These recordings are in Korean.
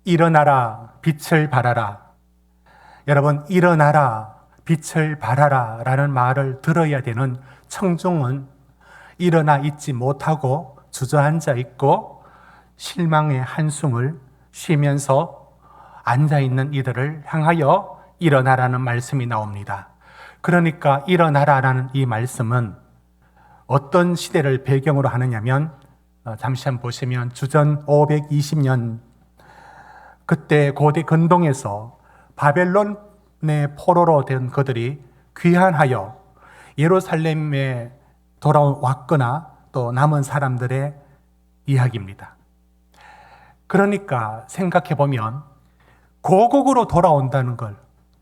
일어나라, 빛을 발하라. 여러분, 일어나라, 빛을 발하라 라는 말을 들어야 되는 청중은 일어나 있지 못하고 주저앉아 있고 실망의 한숨을 쉬면서 앉아있는 이들을 향하여 일어나라는 말씀이 나옵니다. 그러니까 일어나라라는 이 말씀은 어떤 시대를 배경으로 하느냐면 잠시 한번 보시면 주전 520년 그때 고대 근동에서 바벨론의 포로로 된 그들이 귀환하여 예루살렘에 돌아왔거나 또 남은 사람들의 이야기입니다. 그러니까 생각해보면 고국으로 돌아온다는 걸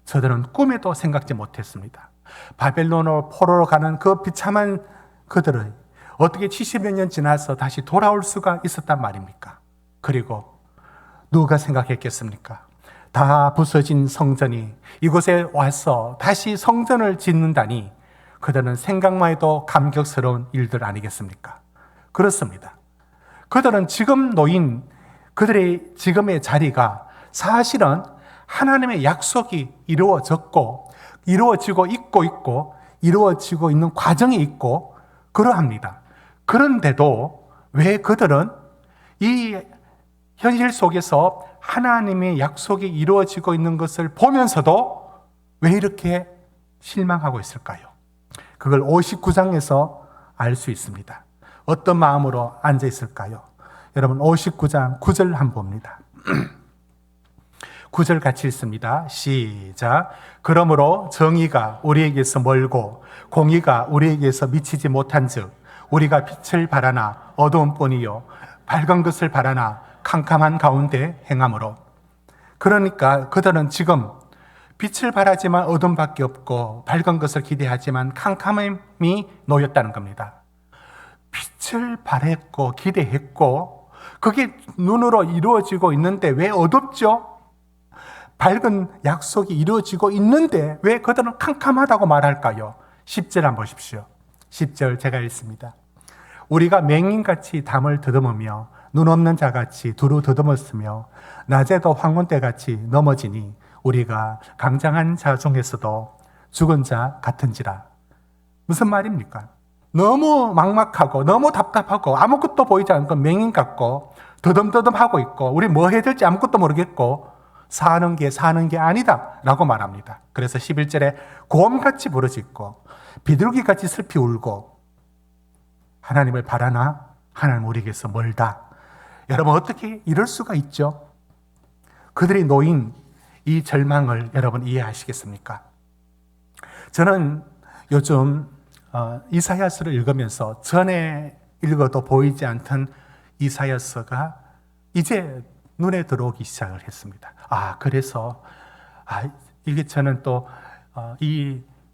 저들은 꿈에도 생각지 못했습니다. 바벨론으로 포로로 가는 그 비참한 그들은 어떻게 70여 년 지나서 다시 돌아올 수가 있었단 말입니까? 그리고 누가 생각했겠습니까? 다 부서진 성전이 이곳에 와서 다시 성전을 짓는다니 그들은 생각만 해도 감격스러운 일들 아니겠습니까? 그렇습니다. 그들은 지금 놓인 그들의 지금의 자리가 사실은 하나님의 약속이 이루어지고 있고 이루어지고 있는 과정이 있고 그러합니다. 그런데도 왜 그들은 이 현실 속에서 하나님의 약속이 이루어지고 있는 것을 보면서도 왜 이렇게 실망하고 있을까요? 그걸 59장에서 알 수 있습니다. 어떤 마음으로 앉아 있을까요? 여러분 59장 9절 한번 봅니다. 9절 같이 읽습니다. 시작. 그러므로 정의가 우리에게서 멀고 공의가 우리에게서 미치지 못한즉 우리가 빛을 바라나 어두움뿐이요 밝은 것을 바라나 캄캄한 가운데 행함으로. 그러니까 그들은 지금 빛을 바라지만 어둠밖에 없고 밝은 것을 기대하지만 캄캄함이 놓였다는 겁니다. 빛을 바랬고 기대했고 그게 눈으로 이루어지고 있는데 왜 어둡죠? 밝은 약속이 이루어지고 있는데 왜 그들은 캄캄하다고 말할까요? 10절 한번 보십시오. 10절 제가 읽습니다. 우리가 맹인같이 담을 더듬으며 눈 없는 자같이 두루 더듬었으며 낮에도 황혼때같이 넘어지니 우리가 강장한 자 중에서도 죽은 자 같은지라. 무슨 말입니까? 너무 막막하고 너무 답답하고 아무것도 보이지 않고 맹인 같고 더듬더듬하고 있고 우리 뭐 해야 될지 아무것도 모르겠고 사는 게 아니다 라고 말합니다. 그래서 11절에 곰같이 부르짖고 비둘기같이 슬피 울고 하나님을 바라나 하나님 우리에게서 멀다. 여러분 어떻게 이럴 수가 있죠? 그들이 놓인 이 절망을 여러분 이해하시겠습니까? 저는 요즘 이사야서를 읽으면서 전에 읽어도 보이지 않던 이사야서가 이제 눈에 들어오기 시작을 했습니다. 그래서 이게 저는 또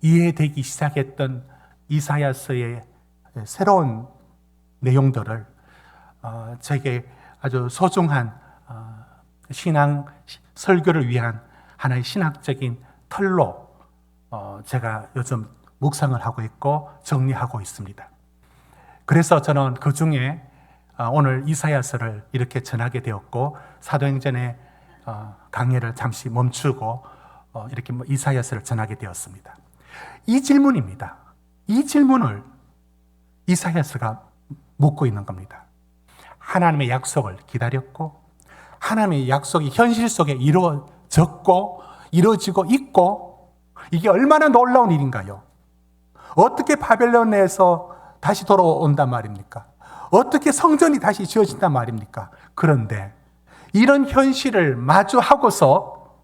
이해되기 시작했던 이사야서의 새로운 내용들을 제게 아주 소중한 신앙 설교를 위한 하나의 신학적인 틀로 제가 요즘 묵상을 하고 있고 정리하고 있습니다. 그래서 저는 그 중에 오늘 이사야서를 이렇게 전하게 되었고 사도행전의 강의를 잠시 멈추고 이렇게 이사야서를 전하게 되었습니다. 이 질문입니다. 이 질문을 이사야서가 묻고 있는 겁니다. 하나님의 약속을 기다렸고 하나님의 약속이 현실 속에 이루어졌고 이루어지고 있고 이게 얼마나 놀라운 일인가요? 어떻게 바벨론에서 다시 돌아온단 말입니까? 어떻게 성전이 다시 지어진단 말입니까? 그런데 이런 현실을 마주하고서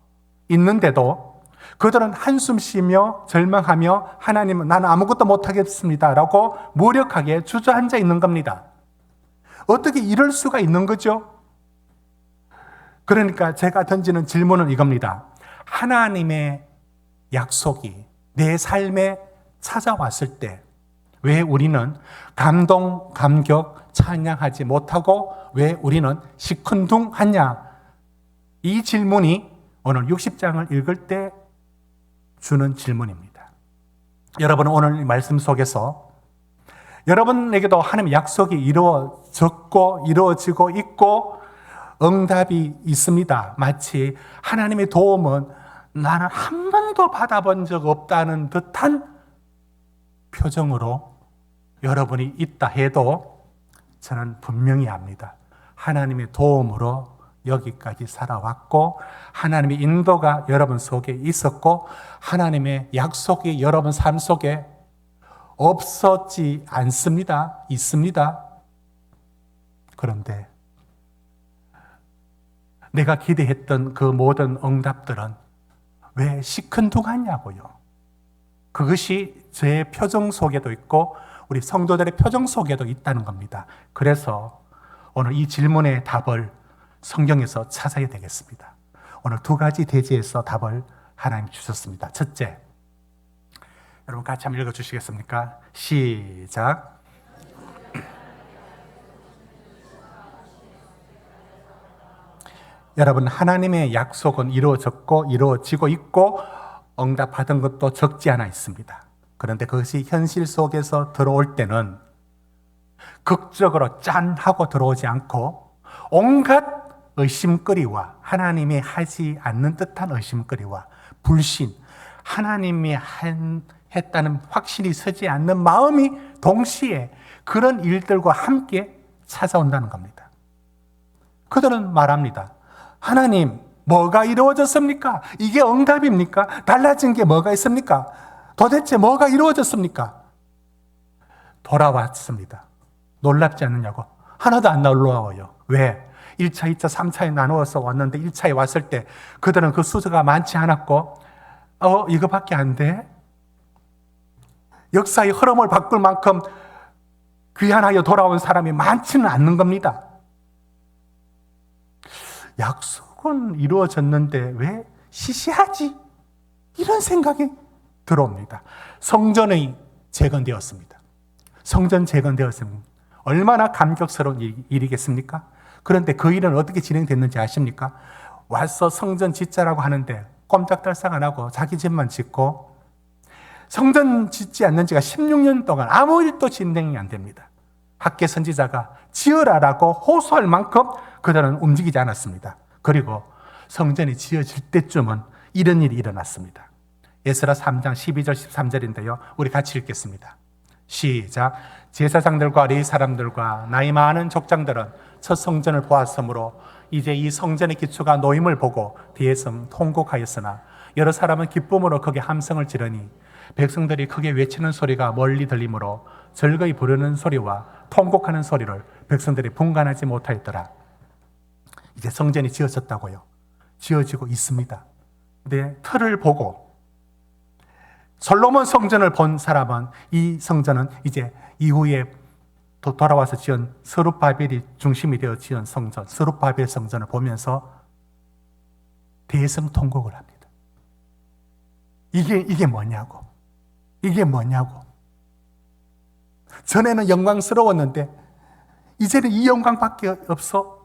있는데도 그들은 한숨 쉬며 절망하며 하나님은 나는 아무것도 못하겠습니다 라고 무력하게 주저앉아 있는 겁니다. 어떻게 이럴 수가 있는 거죠? 그러니까 제가 던지는 질문은 이겁니다. 하나님의 약속이 내 삶에 찾아왔을 때 왜 우리는 감동, 감격, 찬양하지 못하고 왜 우리는 시큰둥하냐? 이 질문이 오늘 60장을 읽을 때 주는 질문입니다. 여러분은 오늘 말씀 속에서 여러분에게도 하나님의 약속이 이루어졌고 이루어지고 있고 응답이 있습니다. 마치 하나님의 도움은 나는 한 번도 받아본 적 없다는 듯한 표정으로 여러분이 있다 해도 저는 분명히 압니다. 하나님의 도움으로 여기까지 살아왔고 하나님의 인도가 여러분 속에 있었고 하나님의 약속이 여러분 삶 속에 없었지 않습니다. 있습니다. 그런데 내가 기대했던 그 모든 응답들은 왜 시큰둥하냐고요. 그것이 제 표정 속에도 있고 우리 성도들의 표정 속에도 있다는 겁니다. 그래서 오늘 이 질문의 답을 성경에서 찾아야 되겠습니다. 오늘 두 가지 대지에서 답을 하나님 주셨습니다. 첫째, 여러분 같이 한번 읽어주시겠습니까? 시작. 여러분, 하나님의 약속은 이루어졌고 이루어지고 있고 응답받은 것도 적지 않아 있습니다. 그런데 그것이 현실 속에서 들어올 때는 극적으로 짠 하고 들어오지 않고 온갖 의심거리와 하나님이 하지 않는 듯한 의심거리와 불신, 하나님이 했다는 확신이 서지 않는 마음이 동시에 그런 일들과 함께 찾아온다는 겁니다. 그들은 말합니다. 하나님, 뭐가 이루어졌습니까? 이게 응답입니까? 달라진 게 뭐가 있습니까? 도대체 뭐가 이루어졌습니까? 돌아왔습니다. 놀랍지 않느냐고. 하나도 안 놀라워요. 왜? 1차, 2차, 3차에 나누어서 왔는데 1차에 왔을 때 그들은 그 수가 많지 않았고 이거밖에 안 돼? 역사의 흐름을 바꿀 만큼 귀환하여 돌아온 사람이 많지는 않는 겁니다. 약속은 이루어졌는데 왜 시시하지? 이런 생각이 들어옵니다. 성전이 재건되었습니다. 성전 재건되었습니다. 얼마나 감격스러운 일이겠습니까? 그런데 그 일은 어떻게 진행됐는지 아십니까? 와서 성전 짓자라고 하는데 꼼짝달싹 안 하고 자기 집만 짓고 성전 짓지 않는 지가 16년 동안 아무 일도 진행이 안 됩니다. 학계 선지자가 지으라라고 호소할 만큼 그들은 움직이지 않았습니다. 그리고 성전이 지어질 때쯤은 이런 일이 일어났습니다. 에스라 3장 12절 13절인데요. 우리 같이 읽겠습니다. 시작. 제사장들과 레위 사람들과 나이 많은 족장들은 첫 성전을 보았으므로 이제 이 성전의 기초가 놓임을 보고 뒤에서 통곡하였으나 여러 사람은 기쁨으로 크게 함성을 지르니 백성들이 크게 외치는 소리가 멀리 들리므로 절거이 부르는 소리와 통곡하는 소리를 백성들이 분간하지 못하였더라. 이제 성전이 지어졌다고요. 지어지고 있습니다. 근데 틀을 보고 솔로몬 성전을 본 사람은 이 성전은 이제 이후에 또 돌아와서 지은 스룹바벨이 중심이 되어 지은 성전, 스룹바벨 성전을 보면서 대성통곡을 합니다. 이게 뭐냐고. 이게 뭐냐고. 전에는 영광스러웠는데 이제는 이 영광밖에 없어.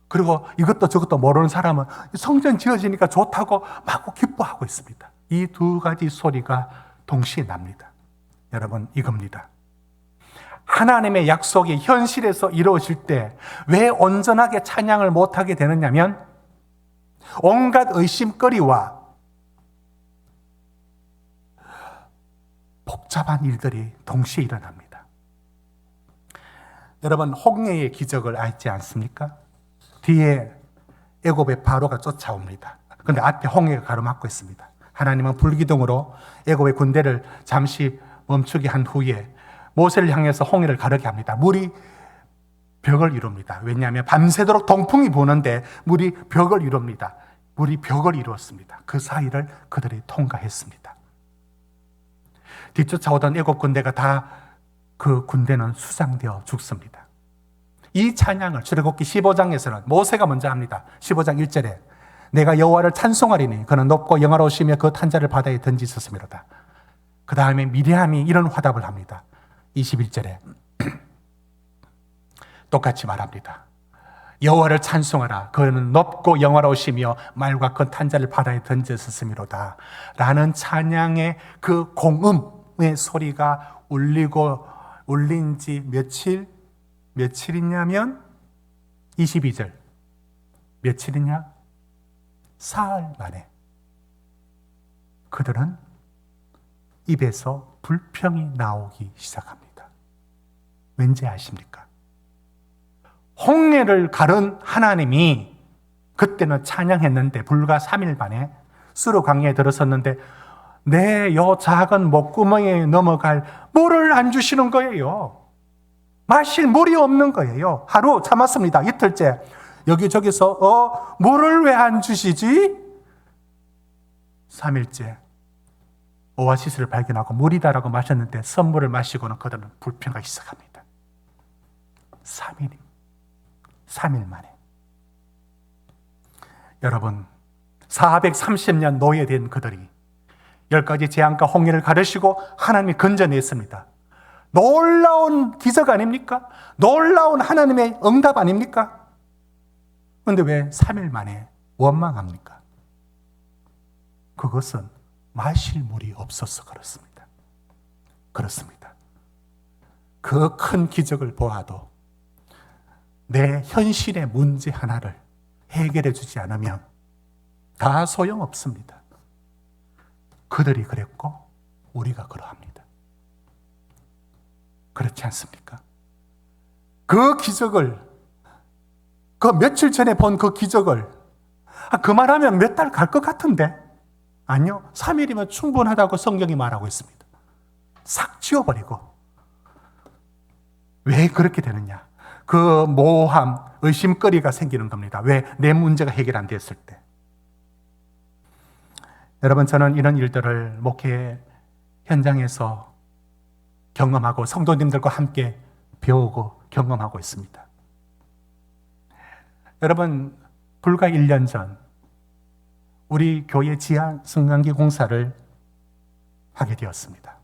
그리고 이것도 저것도 모르는 사람은 성전 지어지니까 좋다고 막 기뻐하고 있습니다. 이 두 가지 소리가 동시에 납니다. 여러분, 이겁니다. 하나님의 약속이 현실에서 이루어질 때 왜 온전하게 찬양을 못하게 되느냐면 온갖 의심거리와 복잡한 일들이 동시에 일어납니다. 여러분, 홍해의 기적을 알지 않습니까? 뒤에 애굽의 바로가 쫓아옵니다. 그런데 앞에 홍해가 가로막고 있습니다. 하나님은 불기둥으로 애굽의 군대를 잠시 멈추게 한 후에 모세를 향해서 홍해를 가르게 합니다. 물이 벽을 이룹니다. 왜냐하면 밤새도록 동풍이 부는데 물이 벽을 이룹니다. 물이 벽을 이루었습니다. 그 사이를 그들이 통과했습니다. 뒤쫓아오던 애굽 군대가 다 그 군대는 수상되어 죽습니다. 이 찬양을 출애굽기 15장에서는 모세가 먼저 합니다. 15장 1절에 내가 여호와를 찬송하리니 그는 높고 영화로우시며 그 탄자를 바다에 던지셨음이로다. 그 다음에 미리암이 이런 화답을 합니다. 21절에 똑같이 말합니다. 여호와를 찬송하라. 그는 높고 영화로우시며 말과 그 탄자를 바다에 던지셨음이로다. 라는 찬양의 그 공음의 소리가 울린 지 며칠이냐면 22절 며칠이냐? 사흘 만에 그들은 입에서 불평이 나오기 시작합니다. 왠지 아십니까? 홍해를 가른 하나님이 그때는 찬양했는데 불과 3일 만에 수르 광야에 들어섰는데 내 여 작은 목구멍에 넘어갈 물을 안 주시는 거예요. 마실 물이 없는 거예요. 하루 참았습니다. 이틀째 여기저기서 물을 왜 안 주시지? 3일째 오아시스를 발견하고 물이다라고 마셨는데 선물을 마시고는 그들은 불평하기 시작합니다. 3일 만에. 여러분, 430년 노예된 그들이 10가지 재앙과 홍해를 가르시고 하나님이 건져냈습니다. 놀라운 기적 아닙니까? 놀라운 하나님의 응답 아닙니까? 그런데 왜 3일 만에 원망합니까? 그것은 마실 물이 없어서 그렇습니다. 그렇습니다. 그 큰 기적을 보아도 내 현실의 문제 하나를 해결해 주지 않으면 다 소용없습니다. 그들이 그랬고 우리가 그러합니다. 그렇지 않습니까? 그 기적을, 그 며칠 전에 본 그 기적을 그만하면 몇 달 갈 것 같은데 아니요, 3일이면 충분하다고 성경이 말하고 있습니다. 싹 지워버리고. 왜 그렇게 되느냐? 그 모호함, 의심거리가 생기는 겁니다. 왜? 내 문제가 해결 안 됐을 때. 여러분, 저는 이런 일들을 목회 현장에서 경험하고 성도님들과 함께 배우고 경험하고 있습니다. 여러분, 불과 1년 전 우리 교회 지하 승강기 공사를 하게 되었습니다.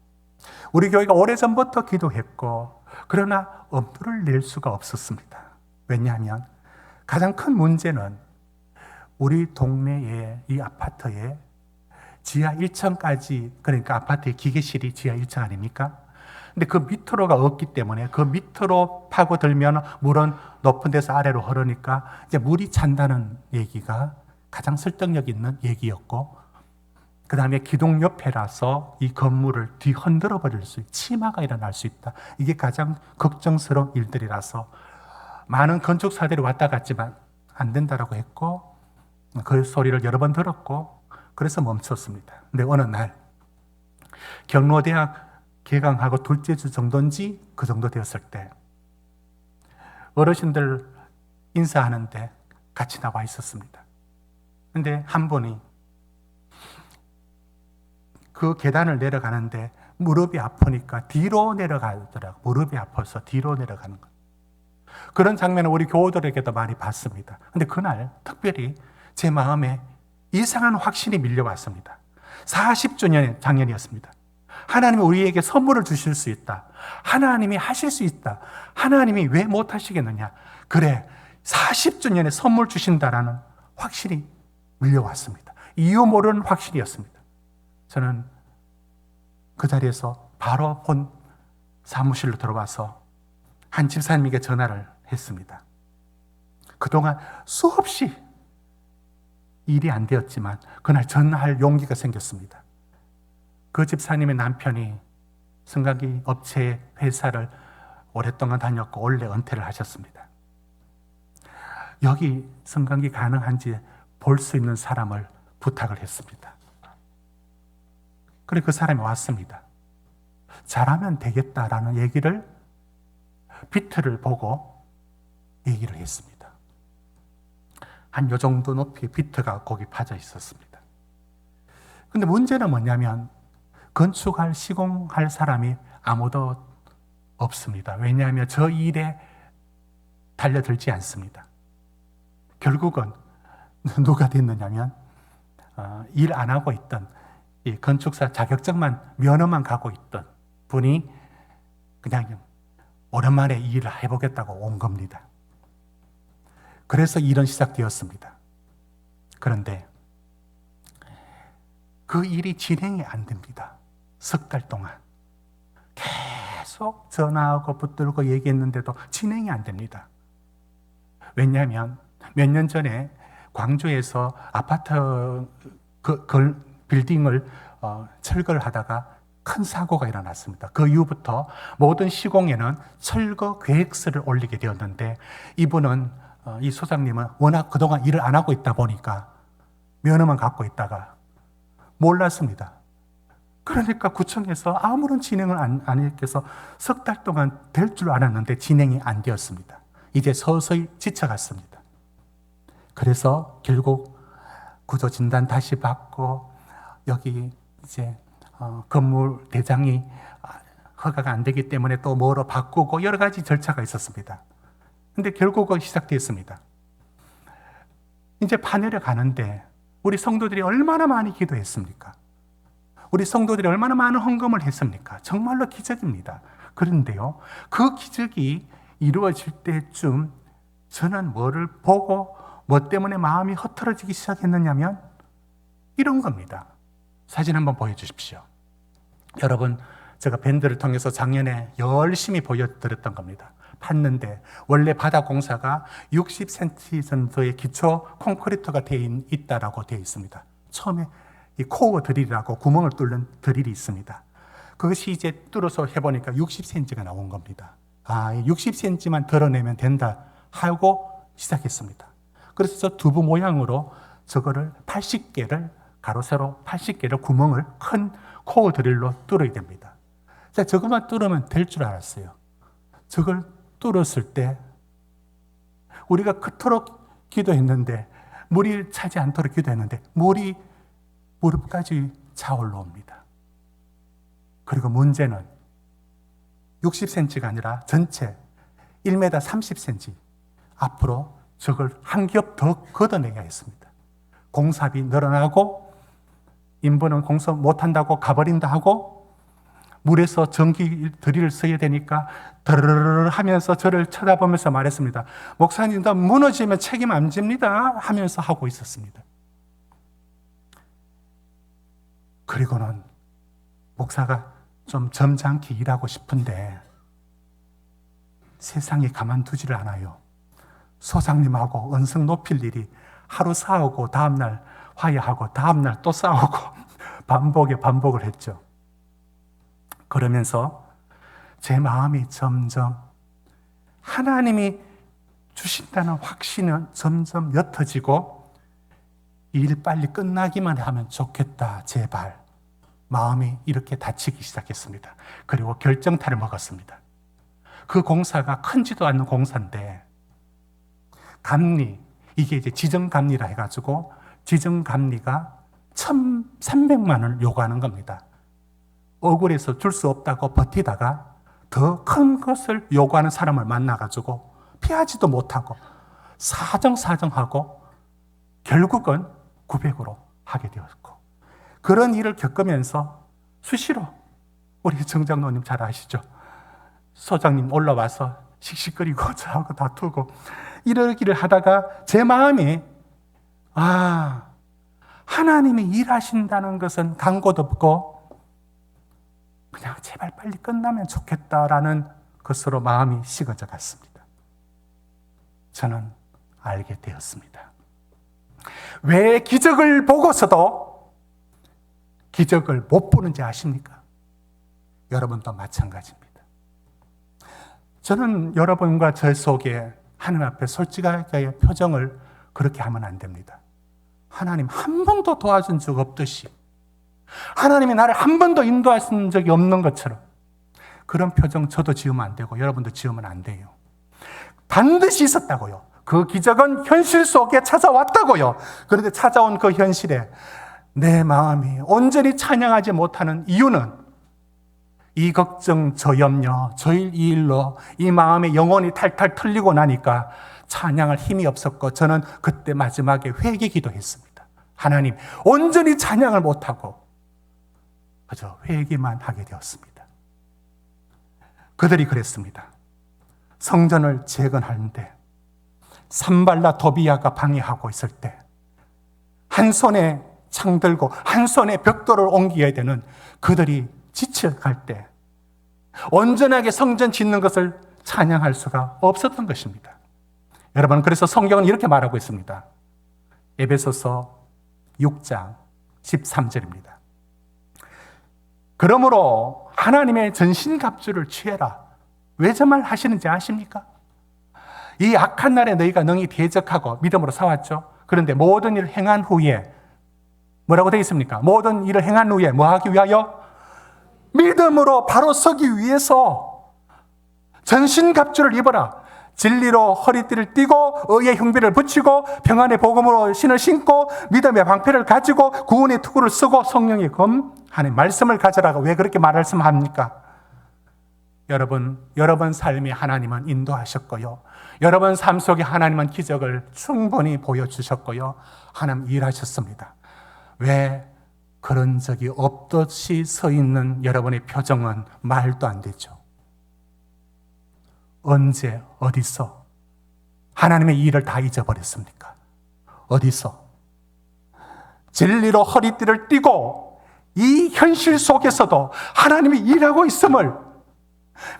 우리 교회가 오래전부터 기도했고 그러나 엄두를 낼 수가 없었습니다. 왜냐하면 가장 큰 문제는 우리 동네에 이 아파트에 지하 1층까지, 그러니까 아파트의 기계실이 지하 1층 아닙니까? 근데 그 밑으로가 없기 때문에 그 밑으로 파고들면 물은 높은 데서 아래로 흐르니까 이제 물이 찬다는 얘기가 가장 설득력 있는 얘기였고, 그 다음에 기둥 옆에라서 이 건물을 뒤흔들어 버릴 수 있다. 치마가 일어날 수 있다. 이게 가장 걱정스러운 일들이라서 많은 건축사들이 왔다 갔지만 안 된다라고 했고, 그 소리를 여러 번 들었고, 그래서 멈췄습니다. 근데 어느 날 경로대학 개강하고 둘째 주 정도인지 그 정도 되었을 때 어르신들 인사하는데 같이 나와 있었습니다. 근데 한 분이 그 계단을 내려가는데 무릎이 아프니까 뒤로 내려가더라고요. 무릎이 아파서 뒤로 내려가는 것. 그런 장면을 우리 교우들에게도 많이 봤습니다. 근데 그날 특별히 제 마음에 이상한 확신이 밀려왔습니다. 40주년의 작년이었습니다. 하나님이 우리에게 선물을 주실 수 있다. 하나님이 하실 수 있다. 하나님이 왜 못하시겠느냐. 그래, 40주년에 선물 주신다라는 확신이 밀려왔습니다. 이유 모르는 확신이었습니다. 저는 그 자리에서 바로 본 사무실로 들어와서 한 집사님에게 전화를 했습니다. 그동안 수없이 일이 안 되었지만 그날 전화할 용기가 생겼습니다. 그 집사님의 남편이 승강기 업체 회사를 오랫동안 다녔고 원래 은퇴를 하셨습니다. 여기 승강기 가능한지 볼 수 있는 사람을 부탁을 했습니다. 그래 그 사람이 왔습니다. 잘하면 되겠다라는 얘기를 비트를 보고 얘기를 했습니다. 한 요 정도 높이 비트가 거기 파져 있었습니다. 근데 문제는 뭐냐면 건축할, 시공할 사람이 아무도 없습니다. 왜냐하면 저 일에 달려들지 않습니다. 결국은 누가 됐느냐면 일 안 하고 있던 이 건축사 자격증만, 면허만 가고 있던 분이 그냥 오랜만에 이 일을 해보겠다고 온 겁니다. 그래서 일은 시작되었습니다. 그런데 그 일이 진행이 안 됩니다. 석 달 동안 계속 전화하고 붙들고 얘기했는데도 진행이 안 됩니다. 왜냐하면 몇 년 전에 광주에서 아파트 빌딩을 철거를 하다가 큰 사고가 일어났습니다. 그 이후부터 모든 시공에는 철거 계획서를 올리게 되었는데 이분은 이 소장님은 워낙 그동안 일을 안 하고 있다 보니까 면허만 갖고 있다가 몰랐습니다. 그러니까 구청에서 아무런 진행을 안 했겠어 석 달 동안 될 줄 알았는데 진행이 안 되었습니다. 이제 서서히 지쳐갔습니다. 그래서 결국 구조 진단 다시 받고 여기 이제 건물 대장이 허가가 안 되기 때문에 또 뭐로 바꾸고 여러 가지 절차가 있었습니다. 근데 결국은 시작됐습니다. 이제 파내려 가는데 우리 성도들이 얼마나 많이 기도했습니까? 우리 성도들이 얼마나 많은 헌금을 했습니까? 정말로 기적입니다. 그런데요, 그 기적이 이루어질 때쯤 저는 뭐를 보고 뭐 때문에 마음이 흐트러지기 시작했느냐면 이런 겁니다. 사진 한번 보여주십시오. 여러분, 제가 밴드를 통해서 작년에 열심히 보여드렸던 겁니다. 팠는데 원래 바닥 공사가 60cm 정도의 기초 콘크리트가 되어 있다라고 되어 있습니다. 처음에 이 코어 드릴이라고 구멍을 뚫는 드릴이 있습니다. 그것이 이제 뚫어서 해보니까 60cm가 나온 겁니다. 60cm만 드러내면 된다 하고 시작했습니다. 그래서 저 두부 모양으로 저거를 80개를 가로 세로 80개를 구멍을 큰 코어 드릴로 뚫어야 됩니다. 자, 저것만 뚫으면 될 줄 알았어요. 저걸 뚫었을 때 우리가 그토록 기도했는데 물이 차지 않도록 기도했는데 물이 무릎까지 차올라 옵니다. 그리고 문제는 60cm가 아니라 전체 1m 30cm 앞으로 저걸 한 겹 더 걷어내야 했습니다. 공사비 늘어나고 인부는 공사 못한다고 가버린다 하고 물에서 전기 드릴을 써야 되니까 드르르르 하면서 저를 쳐다보면서 말했습니다. 목사님, 나 무너지면 책임 안 집니다 하면서 하고 있었습니다. 그리고는 목사가 좀 점잖게 일하고 싶은데 세상이 가만두지를 않아요. 소장님하고 언성 높일 일이 하루 싸우고 다음날 화해하고 다음날 또 싸우고 반복을 했죠. 그러면서 제 마음이 점점 하나님이 주신다는 확신은 점점 옅어지고 일 빨리 끝나기만 하면 좋겠다, 제발. 마음이 이렇게 다치기 시작했습니다. 그리고 결정타를 먹었습니다. 그 공사가 큰지도 않는 공사인데 감리, 이게 이제 지정감리라 해가지고 지정감리가 1,300만 원을 요구하는 겁니다. 억울해서 줄 수 없다고 버티다가 더 큰 것을 요구하는 사람을 만나가지고 피하지도 못하고 사정하고 결국은 900으로 하게 되었고, 그런 일을 겪으면서 수시로 우리 정장로님 잘 아시죠? 소장님 올라와서 씩씩거리고 저하고 다투고 이러기를 하다가 제 마음에 하나님이 일하신다는 것은 강고도 없고 그냥 제발 빨리 끝나면 좋겠다라는 것으로 마음이 식어져 갔습니다. 저는 알게 되었습니다. 왜 기적을 보고서도 기적을 못 보는지 아십니까? 여러분도 마찬가지입니다. 저는 여러분과 저 속에 하나님 앞에 솔직하게 표정을 그렇게 하면 안 됩니다. 하나님 한 번도 도와준 적 없듯이, 하나님이 나를 한 번도 인도하신 적이 없는 것처럼 그런 표정 저도 지으면 안 되고 여러분도 지으면 안 돼요. 반드시 있었다고요. 그 기적은 현실 속에 찾아왔다고요. 그런데 찾아온 그 현실에 내 마음이 온전히 찬양하지 못하는 이유는 이 걱정, 저 염려, 저 일, 이 일로 이 마음의 영혼이 탈탈 털리고 나니까 찬양할 힘이 없었고 저는 그때 마지막에 회개 기도했습니다. 하나님, 온전히 찬양을 못하고 그저 회개만 하게 되었습니다. 그들이 그랬습니다. 성전을 재건하는데 산발라 도비아가 방해하고 있을 때 한 손에 창 들고 한 손에 벽돌을 옮겨야 되는 그들이 지쳐갈 때 온전하게 성전 짓는 것을 찬양할 수가 없었던 것입니다. 여러분, 그래서 성경은 이렇게 말하고 있습니다. 에베소서 6장 13절입니다. 그러므로 하나님의 전신갑주를 취해라. 왜 저 말 하시는지 아십니까? 이 악한 날에 너희가 능히 대적하고 믿음으로 싸웠죠. 그런데 모든 일을 행한 후에 뭐라고 되어 있습니까? 모든 일을 행한 후에 뭐 하기 위하여? 믿음으로 바로 서기 위해서 전신갑주를 입어라. 진리로 허리띠를 띠고 의의 흉비를 붙이고 평안의 복음으로 신을 신고 믿음의 방패를 가지고 구원의 투구를 쓰고 성령의 검하는 말씀을 가져라가 왜 그렇게 말씀합니까? 여러분 삶에 하나님은 인도하셨고요. 여러분 삶 속에 하나님은 기적을 충분히 보여주셨고요. 하나님 일하셨습니다. 왜 그런 적이 없듯이 서 있는 여러분의 표정은 말도 안 되죠. 언제 어디서 하나님의 일을 다 잊어버렸습니까? 어디서? 진리로 허리띠를 띠고 이 현실 속에서도 하나님이 일하고 있음을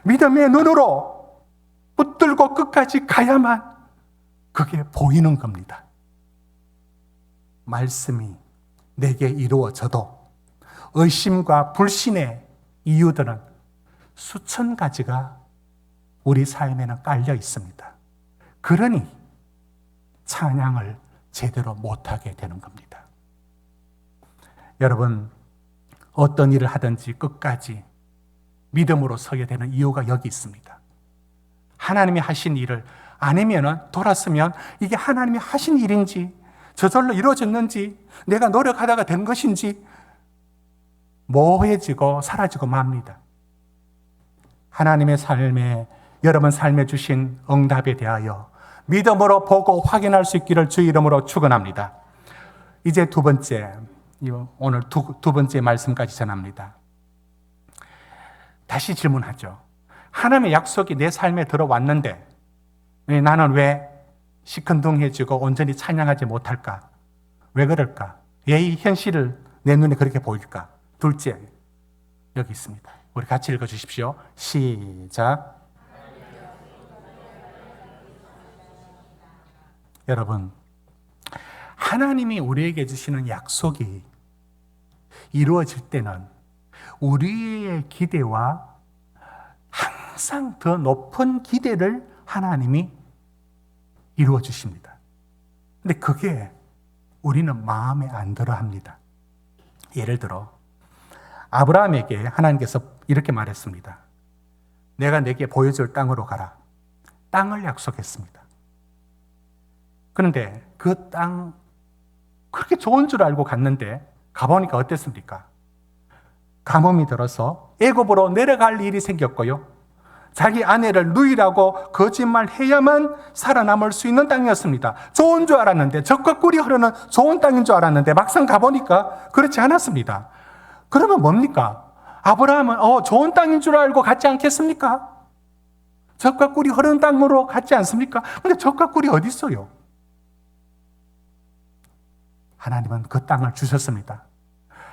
믿음의 눈으로 붙들고 끝까지 가야만 그게 보이는 겁니다. 말씀이 내게 이루어져도 의심과 불신의 이유들은 수천 가지가 우리 삶에는 깔려 있습니다. 그러니 찬양을 제대로 못하게 되는 겁니다. 여러분, 어떤 일을 하든지 끝까지 믿음으로 서야 되는 이유가 여기 있습니다. 하나님이 하신 일을 아니면은 돌았으면 이게 하나님이 하신 일인지 저절로 이루어졌는지 내가 노력하다가 된 것인지 모호해지고 사라지고 맙니다. 하나님의 삶에 여러분 삶에 주신 응답에 대하여 믿음으로 보고 확인할 수 있기를 주 이름으로 축원합니다. 이제 두 번째, 오늘 두 번째 말씀까지 전합니다. 다시 질문하죠. 하나님의 약속이 내 삶에 들어왔는데 나는 왜 시큰둥해지고 온전히 찬양하지 못할까? 왜 그럴까? 왜 이 현실을 내 눈에 그렇게 보일까? 둘째, 여기 있습니다. 우리 같이 읽어주십시오. 시작. 여러분, 하나님이 우리에게 주시는 약속이 이루어질 때는 우리의 기대와 항상 더 높은 기대를 하나님이 이루어 주십니다. 근데 그게 우리는 마음에 안 들어 합니다. 예를 들어 아브라함에게 하나님께서 이렇게 말했습니다. 내가 내게 보여줄 땅으로 가라. 땅을 약속했습니다. 그런데 그 땅 그렇게 좋은 줄 알고 갔는데 가보니까 어땠습니까? 가뭄이 들어서 애굽으로 내려갈 일이 생겼고요. 자기 아내를 누이라고 거짓말해야만 살아남을 수 있는 땅이었습니다. 좋은 줄 알았는데, 젖과 꿀이 흐르는 좋은 땅인 줄 알았는데 막상 가보니까 그렇지 않았습니다. 그러면 뭡니까? 아브라함은 좋은 땅인 줄 알고 갔지 않겠습니까? 젖과 꿀이 흐르는 땅으로 갔지 않습니까? 근데 젖과 꿀이 어디 있어요? 하나님은 그 땅을 주셨습니다.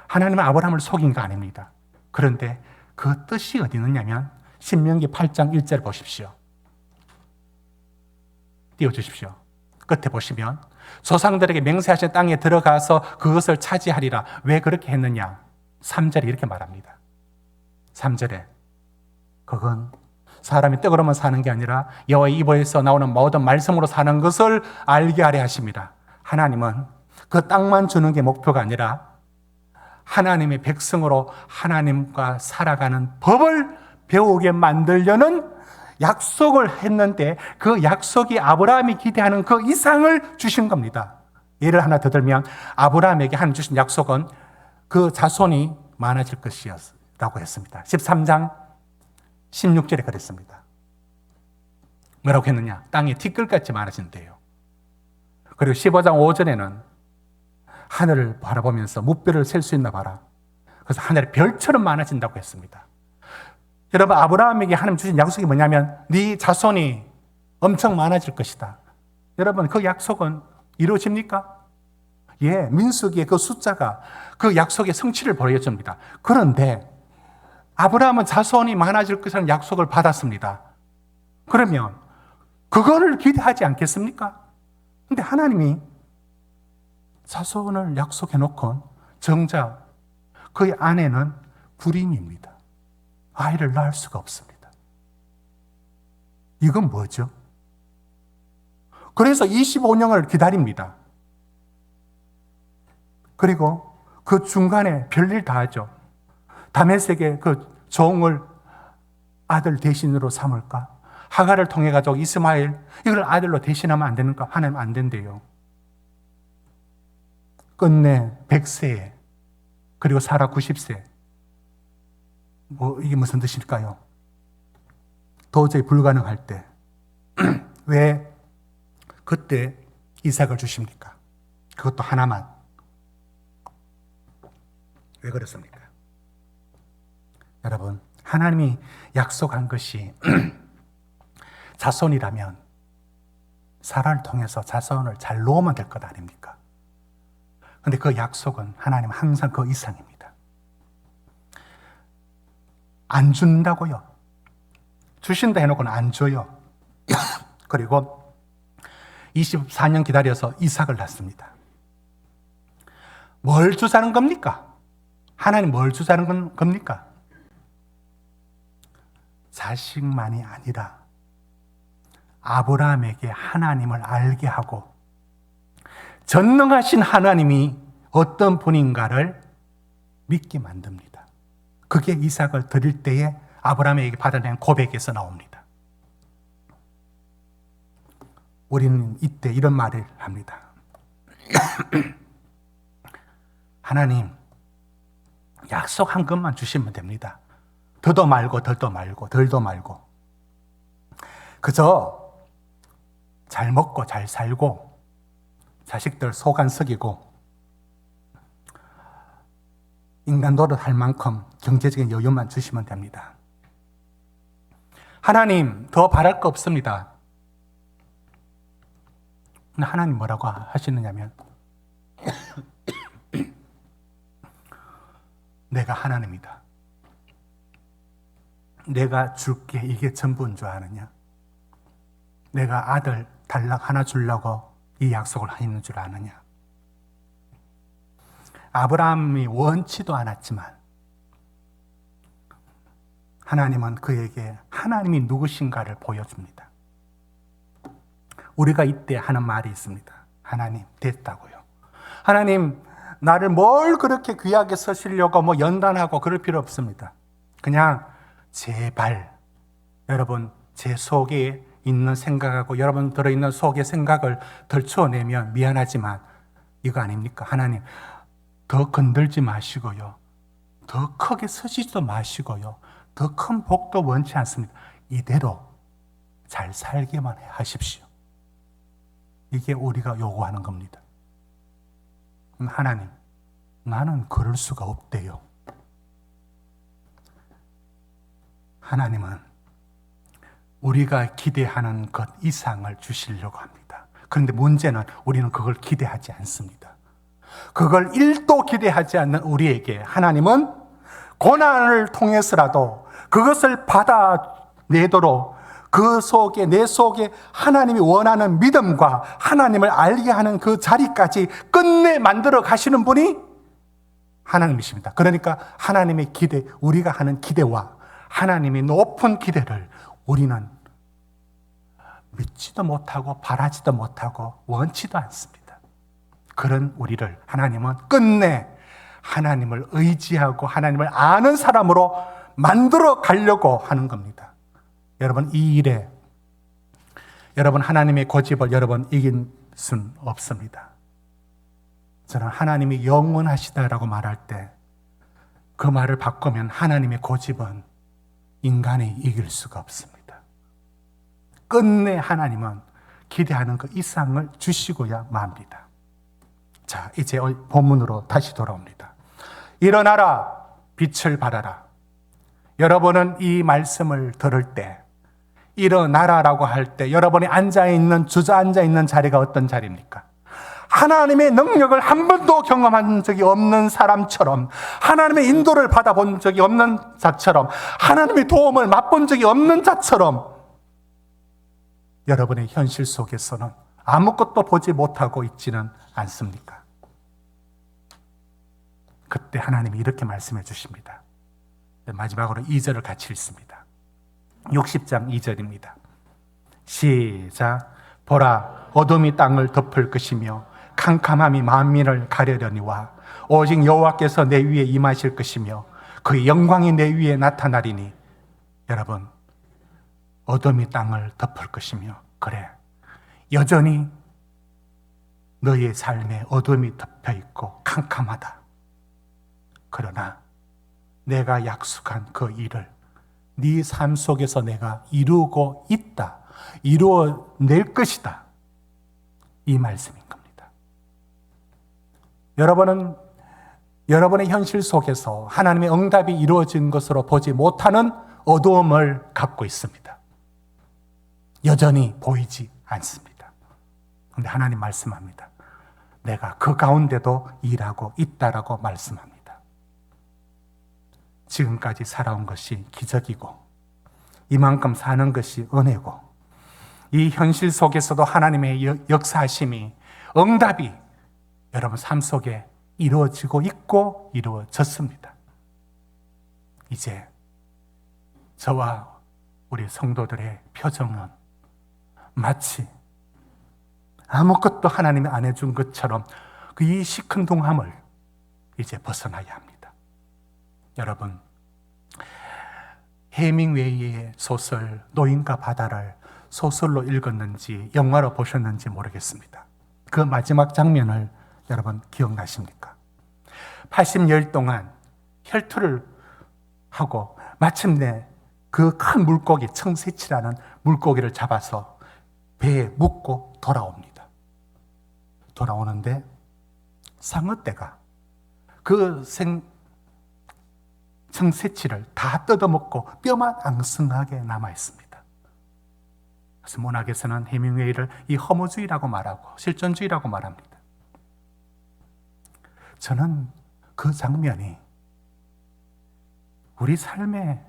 하나님은 아브라함을 속인 거 아닙니다. 그런데 그 뜻이 어디 있느냐면 신명기 8장 1절 보십시오. 띄워주십시오. 끝에 보시면 조상들에게 맹세하신 땅에 들어가서 그것을 차지하리라. 왜 그렇게 했느냐? 3절에 이렇게 말합니다. 3절에 그건 사람이 떡으로만 사는 게 아니라 여호와의 입에서 나오는 모든 말씀으로 사는 것을 알게 하려 하십니다. 하나님은 그 땅만 주는 게 목표가 아니라 하나님의 백성으로 하나님과 살아가는 법을 배우게 만들려는 약속을 했는데 그 약속이 아브라함이 기대하는 그 이상을 주신 겁니다. 예를 하나 더 들면 아브라함에게 하나님 주신 약속은 그 자손이 많아질 것이라고 했습니다. 13장 16절에 그랬습니다. 뭐라고 했느냐? 땅이 티끌같이 많아진대요. 그리고 15장 5절에는 하늘을 바라보면서 무뼈를 셀 수 있나 봐라. 그래서 하늘이 별처럼 많아진다고 했습니다. 여러분, 아브라함에게 하나님 주신 약속이 뭐냐면 네 자손이 엄청 많아질 것이다. 여러분, 그 약속은 이루어집니까? 예, 민수기의 그 숫자가 그 약속의 성취를 보여줍니다. 그런데 아브라함은 자손이 많아질 것이라는 약속을 받았습니다. 그러면 그거를 기대하지 않겠습니까? 근데 하나님이 자손을 약속해놓고 정작 그의 아내는 불임입니다. 아이를 낳을 수가 없습니다. 이건 뭐죠? 그래서 25년을 기다립니다. 그리고 그 중간에 별일 다 하죠. 다메섹의 그 종을 아들 대신으로 삼을까? 하갈을 통해 가지고 이스마엘 이걸 아들로 대신하면 안 되는가? 하나님 안 된대요. 끝내 100세에 그리고 사라 90세. 이게 무슨 뜻일까요? 도저히 불가능할 때 왜 그때 이삭을 주십니까? 그것도 하나만. 왜 그렇습니까? 여러분, 하나님이 약속한 것이 자손이라면 사라를 통해서 자손을 잘 놓으면 될 것 아닙니까? 그런데 그 약속은 하나님 항상 그 이상입니다. 안 준다고요. 주신다 해놓고는 안 줘요. 그리고 24년 기다려서 이삭을 낳습니다. 뭘 주자는 겁니까? 하나님 뭘 주자는 겁니까? 자식만이 아니라 아브라함에게 하나님을 알게 하고 전능하신 하나님이 어떤 분인가를 믿게 만듭니다. 그게 이삭을 드릴 때에 아브라함에게 받아낸 고백에서 나옵니다. 우리는 이때 이런 말을 합니다. 하나님, 약속한 것만 주시면 됩니다. 더도 말고 덜도 말고 덜도 말고 그저 잘 먹고 잘 살고 자식들 속 안 썩이고 인간 노릇할 만큼 경제적인 여유만 주시면 됩니다. 하나님, 더 바랄 거 없습니다. 하나님 뭐라고 하시느냐면 내가 하나님이다. 내가 줄게 이게 전부인 줄 아느냐? 내가 아들 달랑 하나 주려고 이 약속을 하는 줄 아느냐? 아브라함이 원치도 않았지만 하나님은 그에게 하나님이 누구신가를 보여줍니다. 우리가 이때 하는 말이 있습니다. 하나님, 됐다고요. 하나님, 나를 뭘 그렇게 귀하게 쓰시려고 연단하고 그럴 필요 없습니다. 그냥 제발 여러분 제 속에 있는 생각하고 여러분 들어있는 속의 생각을 덜쳐내면 미안하지만 이거 아닙니까? 하나님, 더 건들지 마시고요. 더 크게 쓰지도 마시고요. 더 큰 복도 원치 않습니다. 이대로 잘 살게만 하십시오. 이게 우리가 요구하는 겁니다. 하나님, 나는 그럴 수가 없대요. 하나님은 우리가 기대하는 것 이상을 주시려고 합니다. 그런데 문제는 우리는 그걸 기대하지 않습니다. 그걸 1도 기대하지 않는 우리에게 하나님은 고난을 통해서라도 그것을 받아내도록 그 속에, 내 속에 하나님이 원하는 믿음과 하나님을 알게 하는 그 자리까지 끝내 만들어 가시는 분이 하나님이십니다. 그러니까 하나님의 기대, 우리가 하는 기대와 하나님의 높은 기대를 우리는 믿지도 못하고 바라지도 못하고 원치도 않습니다. 그런 우리를 하나님은 끝내 하나님을 의지하고 하나님을 아는 사람으로 만들어 가려고 하는 겁니다. 여러분, 이 일에 여러분 하나님의 고집을 여러분 이길 수는 없습니다. 저는 하나님이 영원하시다라고 말할 때 그 말을 바꾸면 하나님의 고집은 인간이 이길 수가 없습니다. 끝내 하나님은 기대하는 그 이상을 주시고야 맙니다. 자, 이제 본문으로 다시 돌아옵니다. 일어나라, 빛을 발하라. 여러분은 이 말씀을 들을 때 일어나라라고 할 때 여러분이 주저앉아 있는 자리가 어떤 자리입니까? 하나님의 능력을 한 번도 경험한 적이 없는 사람처럼, 하나님의 인도를 받아본 적이 없는 자처럼, 하나님의 도움을 맛본 적이 없는 자처럼 여러분의 현실 속에서는 아무것도 보지 못하고 있지는 않습니까? 그때 하나님이 이렇게 말씀해 주십니다. 마지막으로 2절을 같이 읽습니다. 60장 2절입니다. 시작. 보라, 어둠이 땅을 덮을 것이며 캄캄함이 만민을 가려려니와 오직 여호와께서 내 위에 임하실 것이며 그의 영광이 내 위에 나타나리니. 여러분, 어둠이 땅을 덮을 것이며, 그래, 여전히 너의 삶에 어둠이 덮여 있고 캄캄하다. 그러나 내가 약속한 그 일을 네 삶 속에서 내가 이루고 있다, 이루어낼 것이다, 이 말씀인 겁니다. 여러분은 여러분의 현실 속에서 하나님의 응답이 이루어진 것으로 보지 못하는 어두움을 갖고 있습니다. 여전히 보이지 않습니다. 그런데 하나님 말씀합니다. 내가 그 가운데도 일하고 있다라고 말씀합니다. 지금까지 살아온 것이 기적이고 이만큼 사는 것이 은혜고 이 현실 속에서도 하나님의 역사하심이, 응답이 여러분 삶 속에 이루어지고 있고 이루어졌습니다. 이제 저와 우리 성도들의 표정은 마치 아무것도 하나님이 안 해준 것처럼 이 시큰둥함을 이제 벗어나야 합니다. 여러분, 해밍웨이의 소설 노인과 바다를 소설로 읽었는지 영화로 보셨는지 모르겠습니다. 그 마지막 장면을 여러분 기억나십니까? 80여 동안 혈투를 하고 마침내 그 큰 물고기, 청새치라는 물고기를 잡아서 배에 묻고 돌아옵니다. 돌아오는데 상어떼가 그 청새치를 다 뜯어먹고 뼈만 앙승하게 남아있습니다. 그래서 문학에서는 해밍웨이를 이 허무주의라고 말하고 실존주의라고 말합니다. 저는 그 장면이 우리 삶의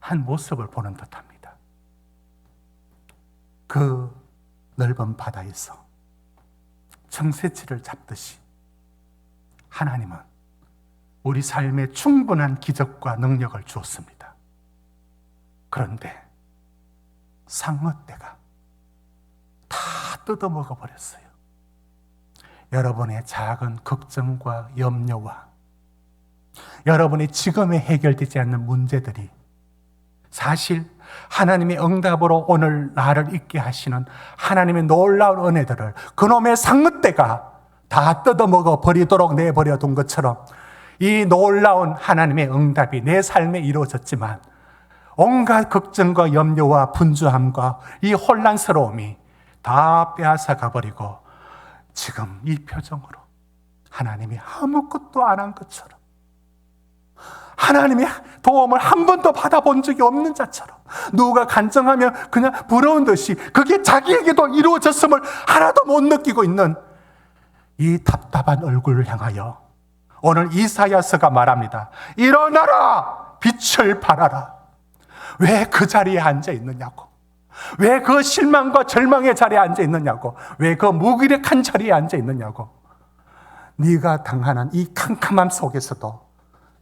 한 모습을 보는 듯합니다. 그 넓은 바다에서 청새치를 잡듯이 하나님은 우리 삶에 충분한 기적과 능력을 주었습니다. 그런데 상어떼가 다 뜯어먹어 버렸어요. 여러분의 작은 걱정과 염려와 여러분의 지금에 해결되지 않는 문제들이 사실 하나님의 응답으로 오늘 나를 있게 하시는 하나님의 놀라운 은혜들을 그놈의 상어떼가 다 뜯어먹어 버리도록 내버려 둔 것처럼 이 놀라운 하나님의 응답이 내 삶에 이루어졌지만 온갖 걱정과 염려와 분주함과 이 혼란스러움이 다 빼앗아 가버리고 지금 이 표정으로 하나님이 아무것도 안 한 것처럼, 하나님의 도움을 한 번도 받아본 적이 없는 자처럼, 누가 간증하면 그냥 부러운 듯이 그게 자기에게도 이루어졌음을 하나도 못 느끼고 있는 이 답답한 얼굴을 향하여 오늘 이사야서가 말합니다. 일어나라, 빛을 발하라. 왜 그 자리에 앉아 있느냐고, 왜 그 실망과 절망의 자리에 앉아 있느냐고, 왜 그 무기력한 자리에 앉아 있느냐고. 네가 당하는 이 캄캄함 속에서도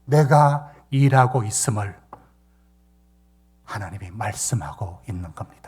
내가 일하고 있음을 하나님이 말씀하고 있는 겁니다.